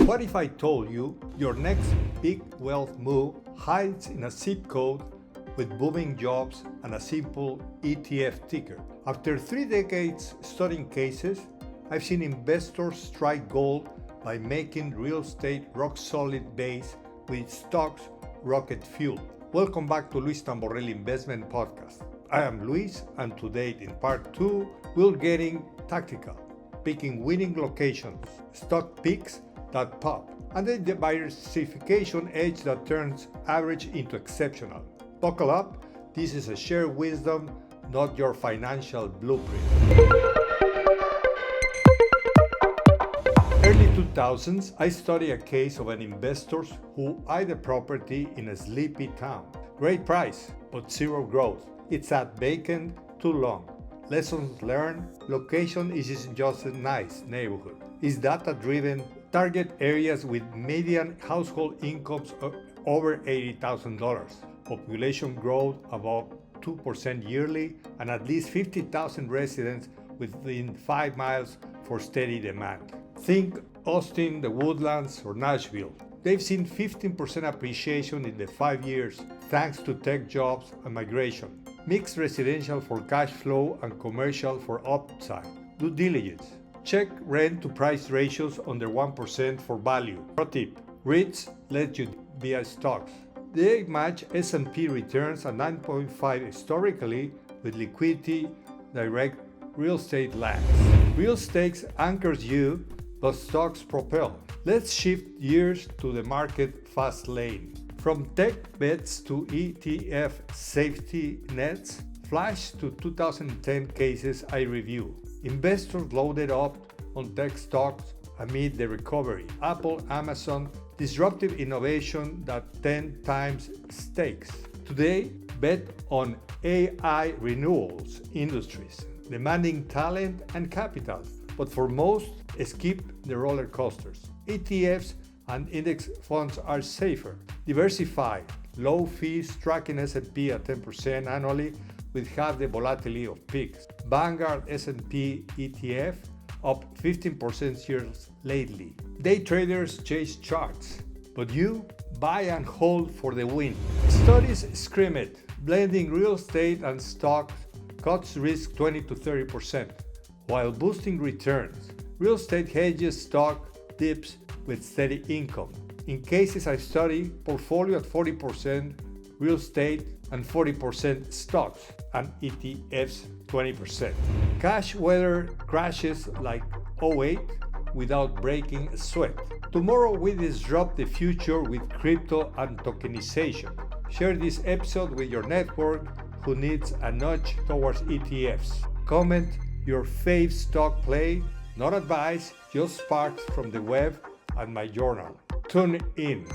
What if I told you your next big wealth move hides in a zip code with booming jobs and a simple ETF ticker? After 3 decades studying cases, I've seen investors strike gold by making real estate rock-solid base with stocks rocket fuel. Welcome back to Luis Tamborrelli Investment Podcast. I am Luis, and today in part 2, we're getting tactical, picking winning locations, stock picks that pop, and the diversification edge that turns average into exceptional. Buckle up, this is a shared wisdom, not your financial blueprint. Early 2000s, I studied a case of an investor who eyed a property in a sleepy town. Great price, but zero growth. It sat vacant too long. Lessons learned: location isn't just a nice neighborhood. It's data-driven. Target areas with median household incomes of over $80,000, population growth above 2% yearly, and at least 50,000 residents within 5 miles for steady demand. Think Austin, the Woodlands, or Nashville. They've seen 15% appreciation in the 5 years thanks to tech jobs and migration. Mixed residential for cash flow and commercial for upside. Due diligence. Check rent to price ratios under 1% for value. Pro tip: REITs let you via stocks. They match S&P returns at 9.5 historically, with liquidity direct real estate lags. Real estate anchors you, but stocks propel. Let's shift gears to the market fast lane. From tech bets to ETF safety nets, flash to 2010 cases I review. Investors loaded up on tech stocks amid the recovery. Apple, Amazon, disruptive innovation that 10 times stakes. Today, bet on AI renewals industries, demanding talent and capital. But for most, skip the roller coasters. ETFs and index funds are safer. Diversify, low fees, tracking S&P at 10% annually with half the volatility of peaks. Vanguard S&P ETF up 15% years lately. Day traders chase charts, but you buy and hold for the win. Studies scream it. Blending real estate and stocks cuts risk 20 to 30% while boosting returns. Real estate hedges stock dips with steady income. In cases I study, portfolio at 40% real estate and 40% stocks, and ETFs 20%. Cash weather crashes like '08 without breaking a sweat. Tomorrow we disrupt the future with crypto and tokenization. Share this episode with your network who needs a nudge towards ETFs. Comment your fave stock play, not advice, just sparks from the web and my journal. Tune in.